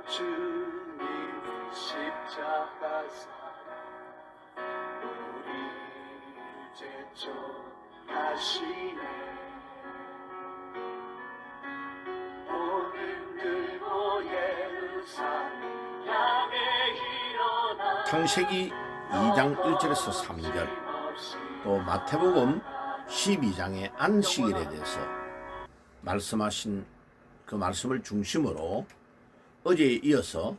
주님이 십자가사 우리를 제쳐하시네. 오늘 들고 예루살렘 향해 일어나. 창세기 2장 1절에서 3절, 또 마태복음 12장의 안식일에 대해서 말씀하신 그 말씀을 중심으로 어제에 이어서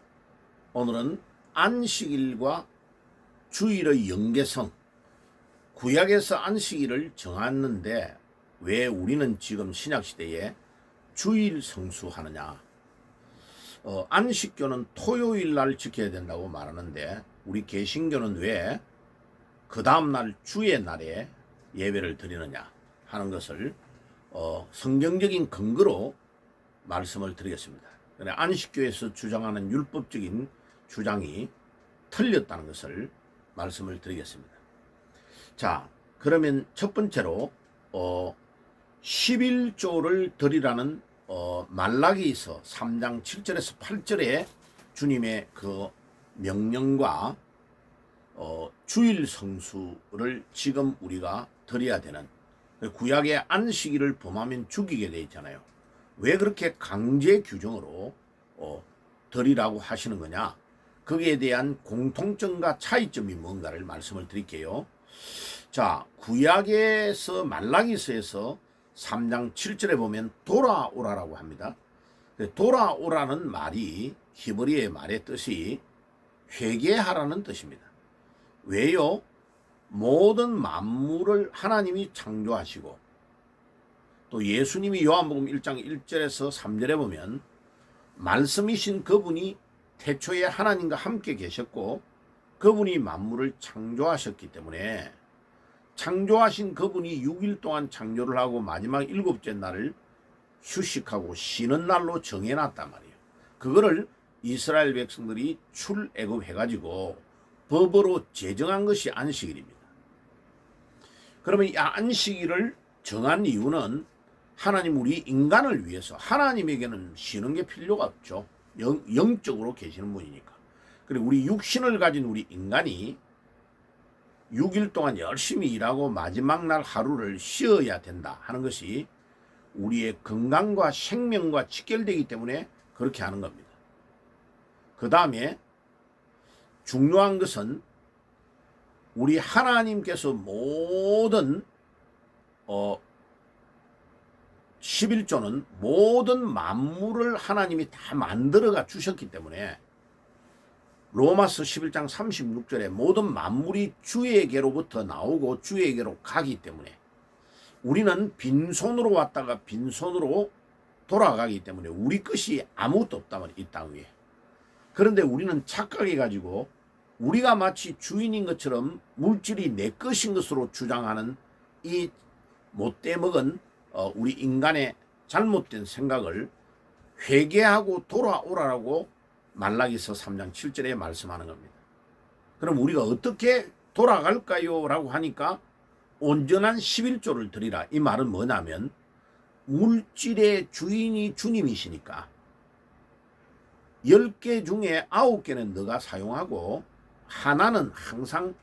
오늘은 안식일과 주일의 연계성, 구약에서 안식일을 정했는데 왜 우리는 지금 신약시대에 주일 성수하느냐. 안식교는 토요일 날 지켜야 된다고 말하는데 우리 개신교는 왜 그 다음날 주의 날에 예배를 드리느냐 하는 것을 성경적인 근거로 말씀을 드리겠습니다. 안식교에서 주장하는 율법적인 주장이 틀렸다는 것을 말씀을 드리겠습니다. 자, 그러면 첫 번째로 11조를 드리라는 말라기서 3장 7절에서 8절에 주님의 그 명령과 주일 성수를 지금 우리가 드려야 되는, 구약의 안식일을 범하면 죽이게 돼 있잖아요. 왜 그렇게 강제 규정으로 드리라고 하시는 거냐? 거기에 대한 공통점과 차이점이 뭔가를 말씀을 드릴게요. 자, 구약에서 말라기서에서 3장 7절에 보면 돌아오라라고 합니다. 돌아오라는 말이 히브리의 말의 뜻이 회개하라는 뜻입니다. 왜요? 모든 만물을 하나님이 창조하시고 또 예수님이 요한복음 1장 1절에서 3절에 보면 말씀이신 그분이 태초에 하나님과 함께 계셨고 그분이 만물을 창조하셨기 때문에 창조하신 그분이 6일 동안 창조를 하고 마지막 7째 날을 휴식하고 쉬는 날로 정해놨단 말이에요. 그거를 이스라엘 백성들이 출애굽해가지고 법으로 제정한 것이 안식일입니다. 그러면 이 안식일을 정한 이유는 하나님 우리 인간을 위해서, 하나님에게는 쉬는 게 필요가 없죠. 영적으로 계시는 분이니까. 그리고 우리 육신을 가진 우리 인간이 6일 동안 열심히 일하고 마지막 날 하루를 쉬어야 된다 하는 것이 우리의 건강과 생명과 직결되기 때문에 그렇게 하는 겁니다. 그 다음에 중요한 것은 우리 하나님께서 모든 11조는 모든 만물을 하나님이 다 만들어가 주셨기 때문에 로마서 11장 36절에 모든 만물이 주에게로부터 나오고 주에게로 가기 때문에 우리는 빈손으로 왔다가 빈손으로 돌아가기 때문에 우리 것이 아무것도 없다면 이 땅 위에. 그런데 우리는 착각해가지고 우리가 마치 주인인 것처럼 물질이 내 것인 것으로 주장하는 이 못돼 먹은 우리 인간의 잘못된 생각을 회개하고 돌아오라라고 말라기서 3장 7절에 말씀하는 겁니다. 그럼 우리가 어떻게 돌아갈까요? 라고 하니까 온전한 11조를 드리라. 이 말은 뭐냐면 물질의 주인이 주님이시니까 10개 중에 9개는 너가 사용하고 하나는 항상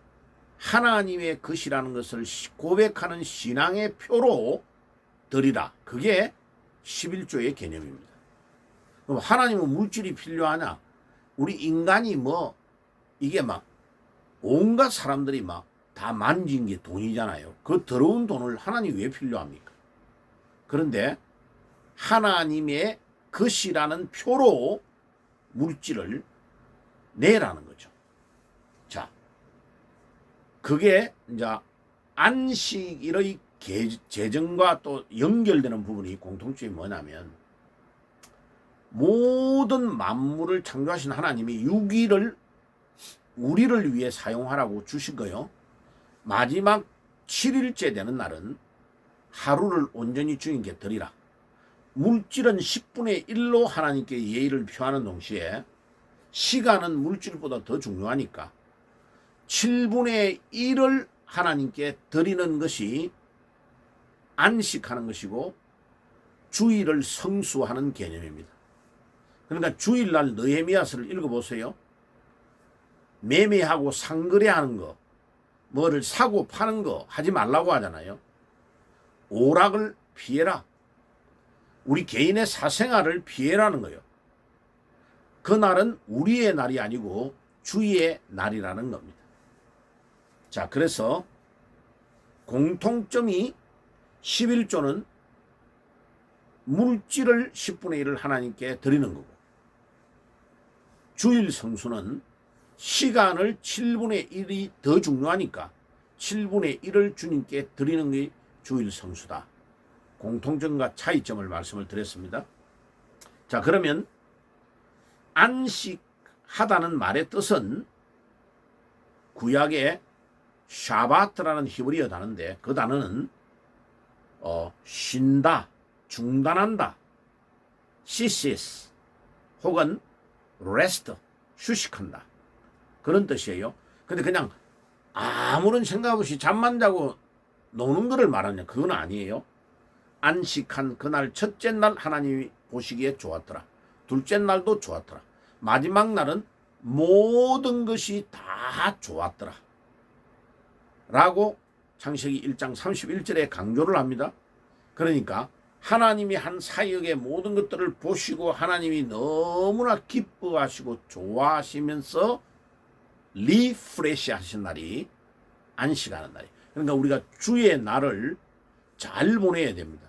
하나님의 것이라는 것을 고백하는 신앙의 표로 드리라. 그게 11조의 개념입니다. 그럼 하나님은 물질이 필요하냐? 우리 인간이 이게 막 온갖 사람들이 막 다 만진 게 돈이잖아요. 그 더러운 돈을 하나님이 왜 필요합니까? 그런데 하나님의 것이라는 표로 물질을 내라는 거죠. 자, 그게 이제 안식일의 제정과 또 연결되는 부분이 공통점이 뭐냐면 모든 만물을 창조하신 하나님이 6일을 우리를 위해 사용하라고 주신 거요. 마지막 7일째 되는 날은 하루를 온전히 주님께 드리라. 물질은 10분의 1로 하나님께 예의를 표하는 동시에 시간은 물질보다 더 중요하니까 7분의 1을 하나님께 드리는 것이 안식하는 것이고 주일을 성수하는 개념입니다. 그러니까 주일날 느헤미야서를 읽어보세요. 매매하고 상거래하는 거, 뭐를 사고 파는 거 하지 말라고 하잖아요. 오락을 피해라. 우리 개인의 사생활을 피해라는 거예요. 그날은 우리의 날이 아니고 주의 날이라는 겁니다. 자, 그래서 공통점이 11조는 물질을 10분의 1을 하나님께 드리는 거고, 주일 성수는 시간을 7분의 1이 더 중요하니까 7분의 1을 주님께 드리는 게 주일 성수다. 공통점과 차이점을 말씀을 드렸습니다. 자, 그러면 안식하다는 말의 뜻은 구약의 샤바트라는 히브리어 단어인데, 그 단어는 쉰다, 중단한다, 시시스 혹은 레스트, 휴식한다, 그런 뜻이에요. 근데 그냥 아무런 생각 없이 잠만 자고 노는 거를 말하냐, 그건 아니에요. 안식한 그날 첫째 날 하나님이 보시기에 좋았더라. 둘째 날도 좋았더라. 마지막 날은 모든 것이 다 좋았더라 라고 창세기 1장 31절에 강조를 합니다. 그러니까 하나님이 한 사역의 모든 것들을 보시고 하나님이 너무나 기뻐하시고 좋아하시면서 리프레시 하신 날이 안식하는 날이에요. 그러니까 우리가 주의 날을 잘 보내야 됩니다.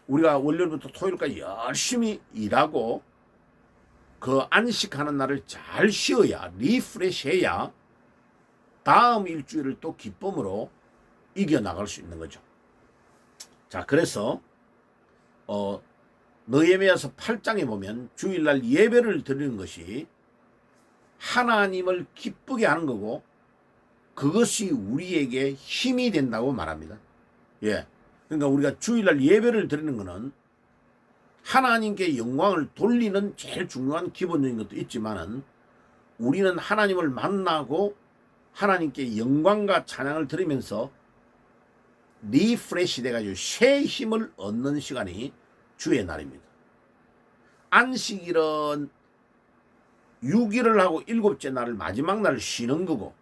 우리가 월요일부터 토요일까지 열심히 일하고 그 안식하는 날을 잘 쉬어야, 리프레시해야 다음 일주일을 또 기쁨으로 이겨나갈 수 있는 거죠. 자, 그래서 느헤미야서 8장에 보면 주일날 예배를 드리는 것이 하나님을 기쁘게 하는 거고, 그것이 우리에게 힘이 된다고 말합니다. 예. 그러니까 우리가 주일날 예배를 드리는 것은 하나님께 영광을 돌리는 제일 중요한 기본적인 것도 있지만은, 우리는 하나님을 만나고 하나님께 영광과 찬양을 드리면서 리프레시 돼가지고 새 힘을 얻는 시간이 주의 날입니다. 안식일은 6일을 하고 7째 날을 마지막 날을 쉬는 거고,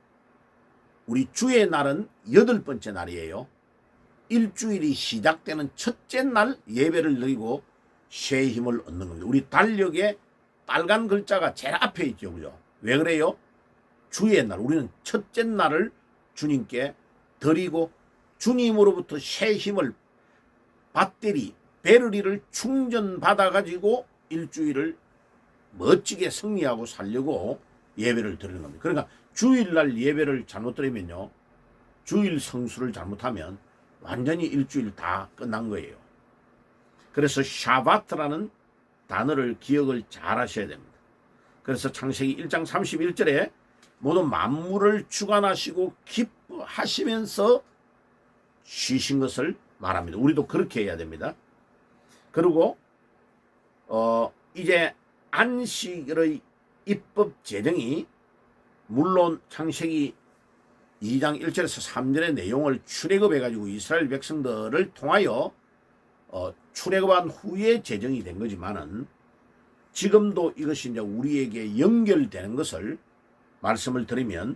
우리 주의 날은 8번째 날이에요. 일주일이 시작되는 첫째 날 예배를 드리고 새 힘을 얻는 겁니다. 우리 달력에 빨간 글자가 제일 앞에 있죠. 그죠? 왜 그래요? 주의 날, 우리는 첫째 날을 주님께 드리고 주님으로부터 새 힘을, 배터리를 충전받아 가지고 일주일을 멋지게 승리하고 살려고 예배를 드리는 겁니다. 그러니까 주일날 예배를 잘못 드리면요, 주일 성수를 잘못하면 완전히 일주일 다 끝난 거예요. 그래서 샤바트라는 단어를 기억을 잘 하셔야 됩니다. 그래서 창세기 1장 31절에 모든 만물을 주관하시고 기뻐하시면서 쉬신 것을 말합니다. 우리도 그렇게 해야 됩니다. 그리고 이제 안식일의 입법 제정이 물론 창세기 2장 1절에서 3절의 내용을 출애굽해 가지고 이스라엘 백성들을 통하여 출애굽한 후에 제정이 된 거지만은, 지금도 이것이 이제 우리에게 연결되는 것을 말씀을 드리면,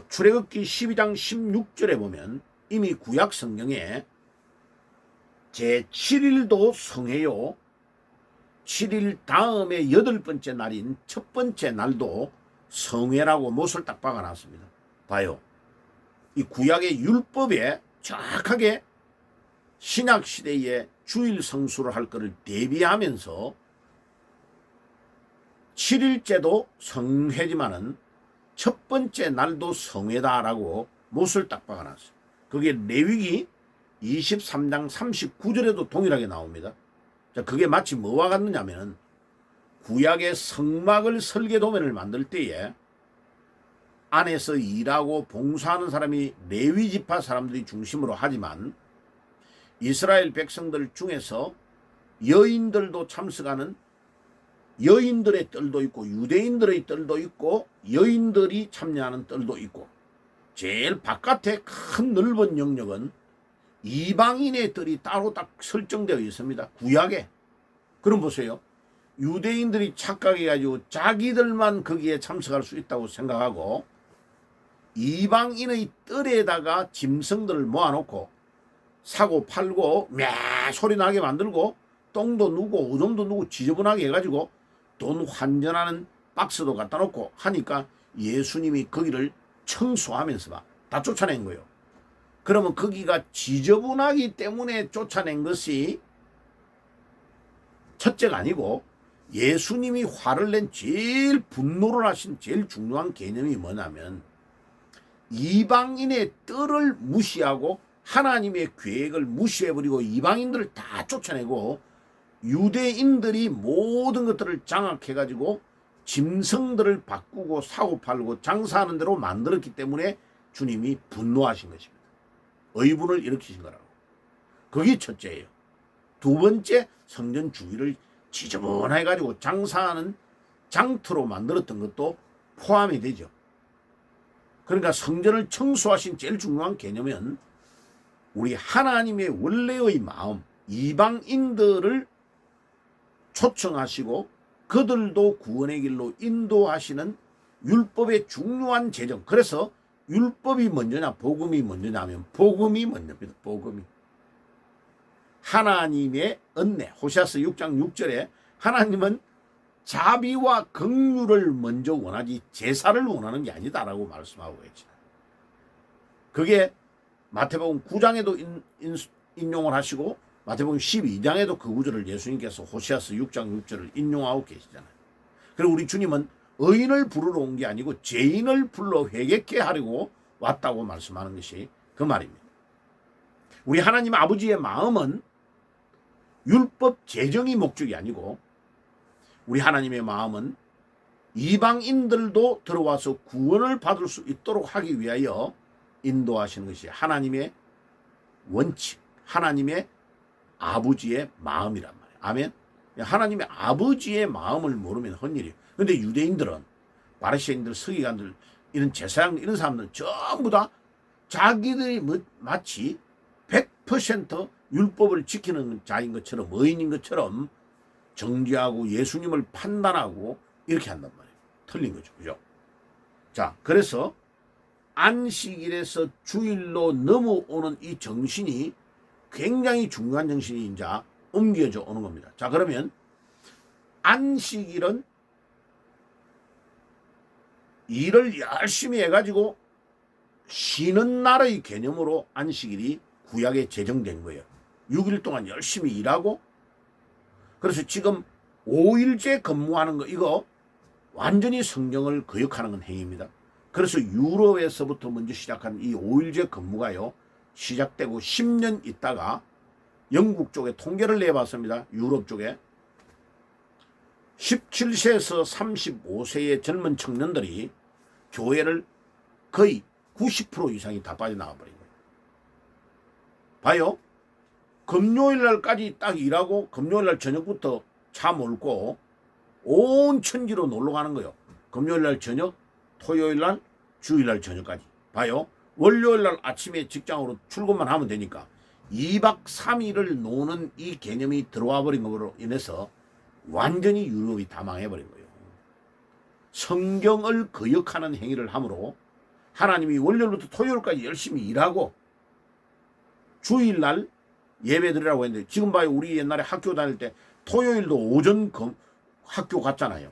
출애굽기 12장 16절에 보면 이미 구약 성경에 제7일도 성회요, 7일 다음에 8번째 날인 첫 번째 날도 성회라고 못을 딱 박아놨습니다. 봐요. 이 구약의 율법에 정확하게 신약시대에 주일 성수를 할 것을 대비하면서 7일째도 성회지만은 첫 번째 날도 성회다라고 못을 딱 박아놨어요. 그게 레위기 23장 39절에도 동일하게 나옵니다. 자, 그게 마치 뭐와 같느냐면, 구약의 성막을 설계도면을 만들 때에 안에서 일하고 봉사하는 사람이 레위 지파 사람들이 중심으로 하지만, 이스라엘 백성들 중에서 여인들도 참석하는, 여인들의 뜰도 있고 유대인들의 뜰도 있고 여인들이 참여하는 뜰도 있고, 제일 바깥에 큰 넓은 영역은 이방인의 뜰이 따로 딱 설정되어 있습니다. 구약에. 그럼 보세요. 유대인들이 착각해가지고 자기들만 거기에 참석할 수 있다고 생각하고 이방인의 뜰에다가 짐승들을 모아놓고 사고 팔고 매 소리 나게 만들고 똥도 누고 오줌도 누고 지저분하게 해가지고 돈 환전하는 박스도 갖다 놓고 하니까 예수님이 거기를 청소하면서 다 쫓아낸 거예요. 그러면 거기가 지저분하기 때문에 쫓아낸 것이 첫째가 아니고 예수님이 화를 낸 제일 분노를 하신 제일 중요한 개념이 뭐냐면 이방인의 뜰을 무시하고 하나님의 계획을 무시해버리고 이방인들을 다 쫓아내고 유대인들이 모든 것들을 장악해가지고 짐승들을 바꾸고 사고팔고 장사하는 대로 만들었기 때문에 주님이 분노하신 것입니다. 의분을 일으키신 거라고. 그게 첫째예요. 두 번째, 성전 주위를 지저분해가지고 장사하는 장터로 만들었던 것도 포함이 되죠. 그러니까 성전을 청소하신 제일 중요한 개념은 우리 하나님의 원래의 마음, 이방인들을 초청하시고 그들도 구원의 길로 인도하시는 율법의 중요한 재정. 그래서 율법이 먼저냐 복음이 먼저냐 하면 복음이 먼저입니다. 복음이. 하나님의 은혜. 호시아서 6장 6절에 하나님은 자비와 긍휼을 먼저 원하지 제사를 원하는 게 아니다라고 말씀하고 있죠. 그게 마태복음 9장에도 인용을 하시고 마태복음 12장에도 그 구절을 예수님께서 호시아서 6장 6절을 인용하고 계시잖아요. 그리고 우리 주님은 의인을 부르러 온 게 아니고 죄인을 불러 회개케 하려고 왔다고 말씀하는 것이 그 말입니다. 우리 하나님 아버지의 마음은 율법 제정이 목적이 아니고 우리 하나님의 마음은 이방인들도 들어와서 구원을 받을 수 있도록 하기 위하여 인도하시는 것이 하나님의 원칙, 하나님의 아버지의 마음이란 말이에요. 아멘. 하나님의 아버지의 마음을 모르면 헛일이에요. 그런데 유대인들은 바리새인들, 서기관들, 이런 제사장 이런 사람들은 전부 다 자기들이 마치 100% 율법을 지키는 자인 것처럼 의인인 것처럼 정죄하고 예수님을 판단하고 이렇게 한단 말이에요. 틀린 거죠. 그죠? 자, 그래서 안식일에서 주일로 넘어오는 이 정신이 굉장히 중요한 정신이 이제 옮겨져 오는 겁니다. 자, 그러면 안식일은 일을 열심히 해가지고 쉬는 날의 개념으로 안식일이 구약에 제정된 거예요. 6일 동안 열심히 일하고 그래서 지금 5일째 근무하는 거 이거 완전히 성경을 거역하는 건 행위입니다. 그래서 유럽에서부터 먼저 시작한 이 5일제 근무가요. 시작되고 10년 있다가 영국 쪽에 통계를 내봤습니다. 유럽 쪽에 17세에서 35세의 젊은 청년들이 교회를 거의 90% 이상이 다 빠져나가 버린 거예요. 봐요. 금요일 날까지 딱 일하고 금요일 날 저녁부터 차 몰고 온 천지로 놀러 가는 거예요. 금요일 날 저녁, 토요일 날, 주일 날 저녁까지. 봐요. 월요일 날 아침에 직장으로 출근만 하면 되니까 2박 3일을 노는 이 개념이 들어와 버린 것으로 인해서 완전히 유럽이 다 망해버린 거예요. 성경을 거역하는 행위를 함으로 하나님이 월요일부터 토요일까지 열심히 일하고 주일날 예배드리라고 했는데 지금 봐요. 우리 옛날에 학교 다닐 때 토요일도 오전 학교 갔잖아요.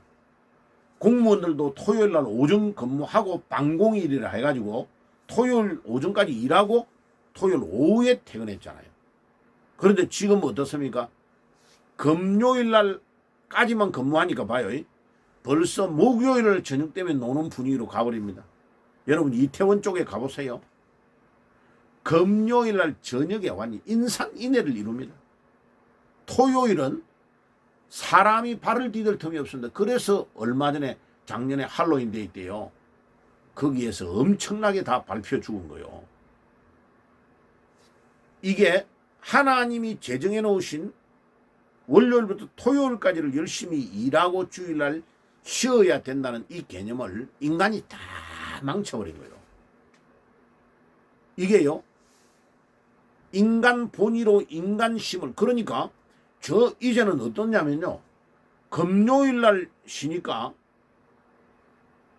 공무원들도 토요일날 오전 근무하고 방공일이라 해가지고 토요일 오전까지 일하고 토요일 오후에 퇴근했잖아요. 그런데 지금 어떻습니까? 금요일날까지만 근무하니까 봐요. 벌써 목요일을 저녁 때문에 노는 분위기로 가버립니다. 여러분 이태원 쪽에 가보세요. 금요일날 저녁에 완전히 인산인해를 이룹니다. 토요일은 사람이 발을 디딜 틈이 없습니다. 그래서 얼마 전에 작년에 할로윈 데이 때요. 거기에서 엄청나게 다 밟혀 죽은 거예요. 이게 하나님이 제정해 놓으신 월요일부터 토요일까지를 열심히 일하고 주일날 쉬어야 된다는 이 개념을 인간이 다 망쳐버린 거예요. 이게요. 인간 본의로 인간심을 그러니까 저 이제는 어떠냐면요. 금요일 날 쉬니까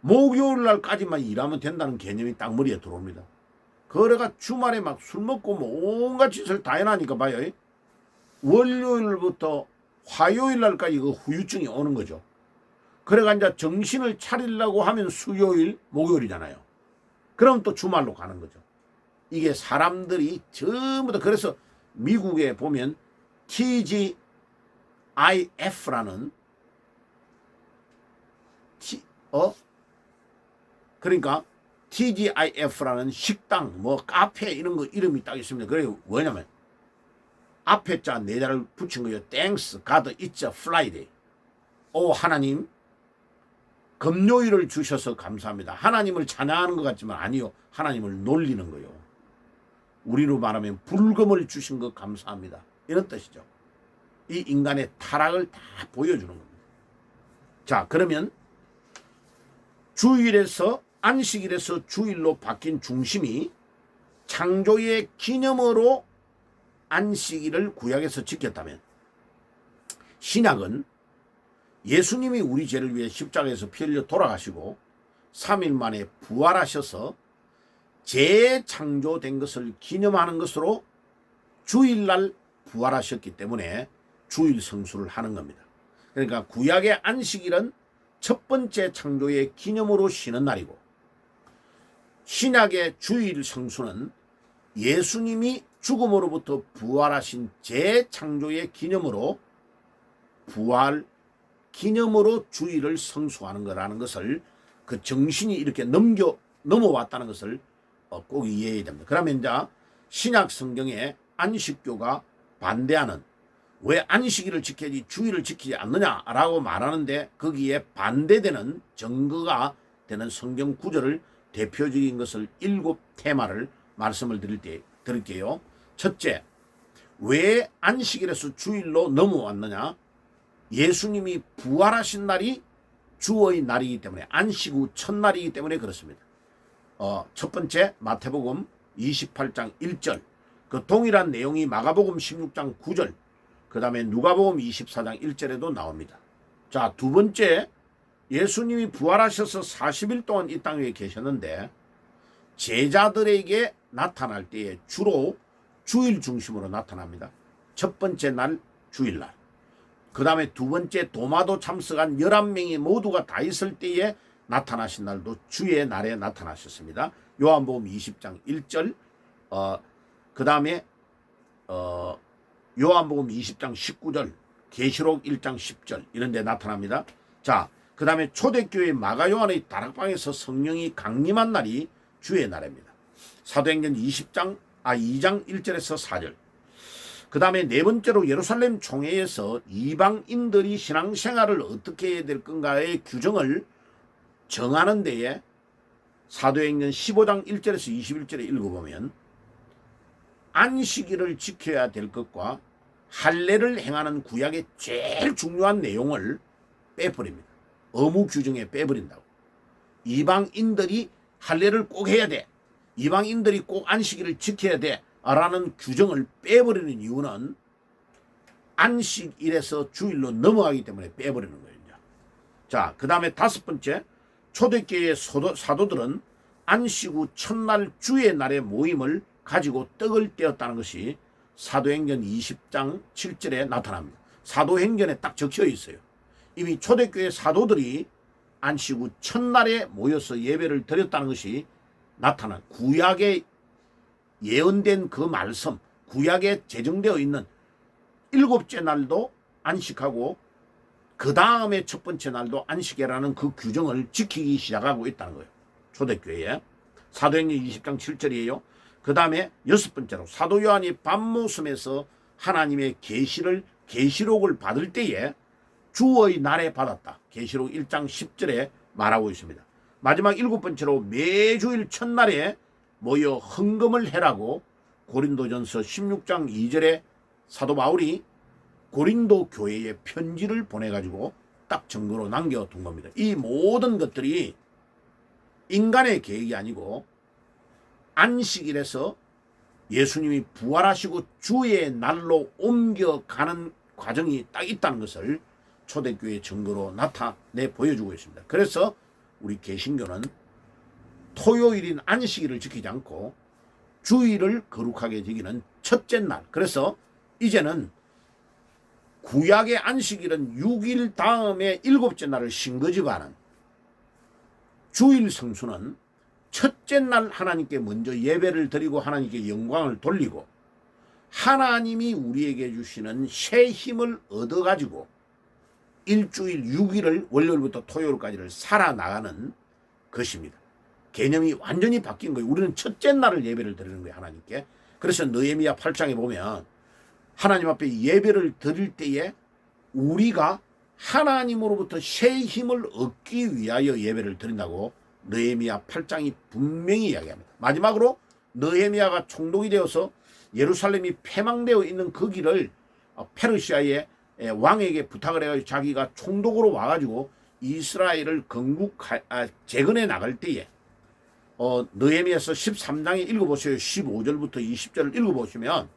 목요일 날까지만 일하면 된다는 개념이 딱 머리에 들어옵니다. 그래가 주말에 막 술 먹고 뭐 온갖 짓을 다 해나니까 봐요. 월요일부터 화요일 날까지 그 후유증이 오는 거죠. 그래가 이제 정신을 차리려고 하면 수요일, 목요일이잖아요. 그럼 또 주말로 가는 거죠. 이게 사람들이 전부 다 그래서 미국에 보면 TGIF라는 그러니까 TGIF라는 식당, 뭐 카페 이런 거 이름이 딱 있습니다. 그래 뭐냐면 앞에 자 네 자를 붙인 거예요. Thanks God it's a Friday. 오 하나님 금요일을 주셔서 감사합니다. 하나님을 찬양하는 것 같지만 아니요. 하나님을 놀리는 거예요. 우리로 말하면 불금을 주신 것 감사합니다. 이런 뜻이죠. 이 인간의 타락을 다 보여주는 겁니다. 자, 그러면 주일에서 안식일에서 주일로 바뀐 중심이 창조의 기념으로 안식일을 구약에서 지켰다면 신약은 예수님이 우리 죄를 위해 십자가에서 피 흘려 돌아가시고 3일 만에 부활하셔서 재창조된 것을 기념하는 것으로 주일날 부활하셨기 때문에 주일 성수를 하는 겁니다. 그러니까 구약의 안식일은 첫 번째 창조의 기념으로 쉬는 날이고 신약의 주일 성수는 예수님이 죽음으로부터 부활하신 재창조의 기념으로 부활 기념으로 주일을 성수하는 거라는 것을 그 정신이 이렇게 넘어왔다는 것을 꼭 이해해야 됩니다. 그러면 이제 신약 성경에 안식교가 반대하는 왜 안식일을 지켜야지 주일을 지키지 않느냐라고 말하는데 거기에 반대되는 증거가 되는 성경 구절을 대표적인 것을 7테마를 말씀을 드릴게요. 첫째, 왜 안식일에서 주일로 넘어왔느냐? 예수님이 부활하신 날이 주의 날이기 때문에 안식 후 첫날이기 때문에 그렇습니다. 첫 번째 마태복음 28장 1절 그 동일한 내용이 마가복음 16장 9절 그 다음에 누가복음 24장 1절에도 나옵니다. 자, 두 번째 예수님이 부활하셔서 40일 동안 이 땅에 계셨는데 제자들에게 나타날 때에 주로 주일 중심으로 나타납니다. 첫 번째 날 주일날 그 다음에 두 번째 도마도 참석한 11명이 모두가 다 있을 때에 나타나신 날도 주의 날에 나타나셨습니다. 요한복음 20장 1절 그 다음에 요한복음 20장 19절 계시록 1장 10절 이런 데 나타납니다. 자, 그 다음에 초대교회 마가요한의 다락방에서 성령이 강림한 날이 주의 날입니다. 사도행전 2장 1절에서 4절 그 다음에 네 번째로 예루살렘 총회에서 이방인들이 신앙생활을 어떻게 해야 될 건가의 규정을 정하는 데에 사도행전 15장 1절에서 21절에 읽어보면 안식일을 지켜야 될 것과 할례를 행하는 구약의 제일 중요한 내용을 빼버립니다. 의무 규정에 빼버린다고. 이방인들이 할례를 꼭 해야 돼. 이방인들이 꼭 안식일을 지켜야 돼. 라는 규정을 빼버리는 이유는 안식일에서 주일로 넘어가기 때문에 빼버리는 거예요. 자, 그 다음에 다섯 번째, 초대교회의 사도들은 안식 후 첫날 주의 날의 모임을 가지고 떡을 떼었다는 것이 사도행전 20장 7절에 나타납니다. 사도행전에 딱 적혀 있어요. 이미 초대교회 사도들이 안식 후 첫날에 모여서 예배를 드렸다는 것이 나타난 구약에 예언된 그 말씀, 구약에 제정되어 있는 7째 날도 안식하고 그 다음에 첫 번째 날도 안식이라는 그 규정을 지키기 시작하고 있다는 거예요. 초대교회에. 사도행전 20장 7절이에요. 그 다음에 여섯 번째로 사도 요한이 밤모섬에서 하나님의 계시록을 받을 때에 주의 날에 받았다. 계시록 1장 10절에 말하고 있습니다. 마지막 일곱 번째로 매주일 첫날에 모여 헌금을 해라고 고린도전서 16장 2절에 사도 바울이 고린도 교회에 편지를 보내가지고 딱 증거로 남겨둔 겁니다. 이 모든 것들이 인간의 계획이 아니고 안식일에서 예수님이 부활하시고 주의 날로 옮겨가는 과정이 딱 있다는 것을 초대교회 증거로 나타내 보여주고 있습니다. 그래서 우리 개신교는 토요일인 안식일을 지키지 않고 주일을 거룩하게 지키는 첫째 날. 그래서 이제는 구약의 안식일은 6일 다음에 7째 날을 신거지가는 주일 성수는 첫째 날 하나님께 먼저 예배를 드리고 하나님께 영광을 돌리고 하나님이 우리에게 주시는 새 힘을 얻어가지고 일주일 6일을 월요일부터 토요일까지를 살아나가는 것입니다. 개념이 완전히 바뀐 거예요. 우리는 첫째 날을 예배를 드리는 거예요, 하나님께. 그래서 느헤미야 8장에 보면 하나님 앞에 예배를 드릴 때에 우리가 하나님으로부터 새 힘을 얻기 위하여 예배를 드린다고 느헤미야 8장이 분명히 이야기합니다. 마지막으로 느헤미야가 총독이 되어서 예루살렘이 패망되어 있는 그 길을 페르시아의 왕에게 부탁을 해가지고 자기가 총독으로 와가지고 이스라엘을 재건해 나갈 때에 느헤미야서 13장에 읽어보세요. 15절부터 20절을 읽어보시면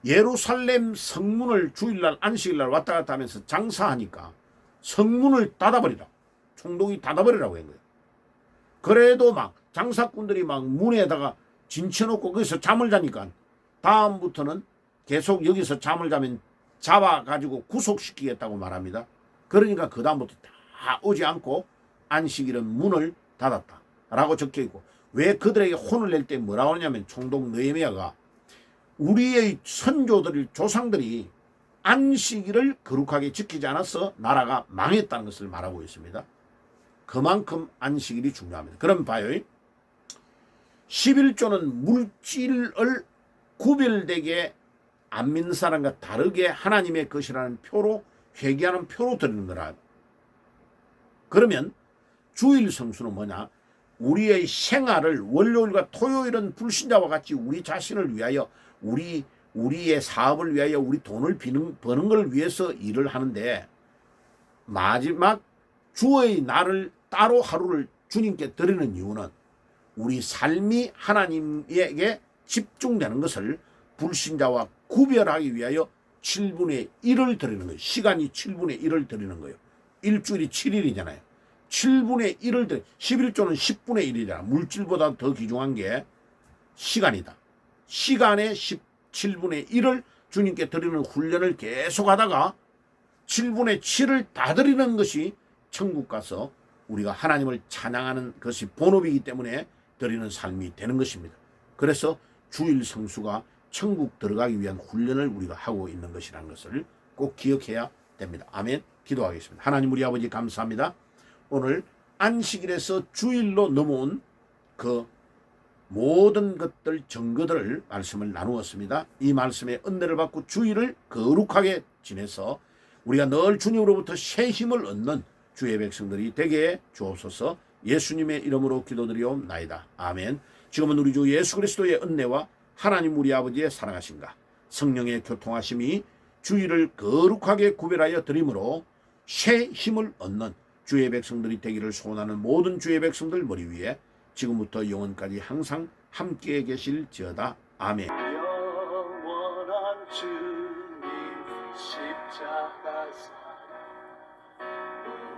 예루살렘 성문을 주일날 안식일날 왔다 갔다 하면서 장사하니까 성문을 닫아버리라. 총독이 닫아버리라고 한 거예요. 그래도 막 장사꾼들이 막 문에다가 진쳐놓고 거기서 잠을 자니까 다음부터는 계속 여기서 잠을 자면 잡아가지고 구속시키겠다고 말합니다. 그러니까 그 다음부터 다 오지 않고 안식일은 문을 닫았다 라고 적혀있고, 왜 그들에게 혼을 낼 때 뭐라고 하냐면 총독 느헤미야가 우리의 선조들이 조상들이 안식일을 거룩하게 지키지 않아서 나라가 망했다는 것을 말하고 있습니다. 그만큼 안식일이 중요합니다. 그럼 봐요. 11조는 물질을 구별되게 안 믿는 사람과 다르게 하나님의 것이라는 표로 회개하는 표로 드리는 거라. 그러면 주일 성수는 뭐냐? 우리의 생활을 월요일과 토요일은 불신자와 같이 우리 자신을 위하여 우리의 사업을 위하여 우리 돈을 버는 걸 위해서 일을 하는데, 마지막 주의 날을 따로 하루를 주님께 드리는 이유는 우리 삶이 하나님에게 집중되는 것을 불신자와 구별하기 위하여 7분의 1을 드리는 거예요. 시간이 7분의 1을 드리는 거예요. 일주일이 7일이잖아요. 7분의 1을 11조는 10분의 1이잖아. 물질보다 더 귀중한 게 시간이다. 시간의 17분의 1을 주님께 드리는 훈련을 계속하다가 7분의 7을 다 드리는 것이 천국 가서 우리가 하나님을 찬양하는 것이 본업이기 때문에 드리는 삶이 되는 것입니다. 그래서 주일 성수가 천국 들어가기 위한 훈련을 우리가 하고 있는 것이라는 것을 꼭 기억해야 됩니다. 아멘. 기도하겠습니다. 하나님 우리 아버지 감사합니다. 오늘 안식일에서 주일로 넘어온 그 모든 것들 증거들을 말씀을 나누었습니다. 이 말씀에 은혜를 받고 주일을 거룩하게 지내서 우리가 늘 주님으로부터 새 힘을 얻는 주의 백성들이 되게 주옵소서. 예수님의 이름으로 기도드리옵나이다. 아멘. 지금은 우리 주 예수 그리스도의 은혜와 하나님 우리 아버지의 사랑하심과 성령의 교통하심이 주일을 거룩하게 구별하여 드림으로 새 힘을 얻는 주의 백성들이 되기를 소원하는 모든 주의 백성들 머리 위에 지금부터 영원까지 항상 함께 계실지어다. 아멘. 영원한 주님 십자가 사랑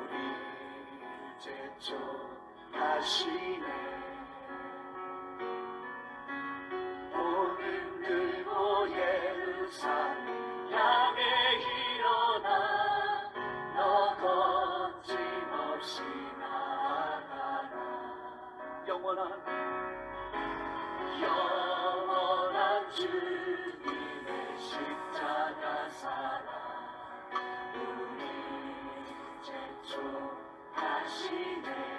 우리 제초하시네. 오늘 들고 예루살렘 향해 일어나 너 거침없이 나아가라. 영원한 주님의 십자가 사랑 우리 제초하시네.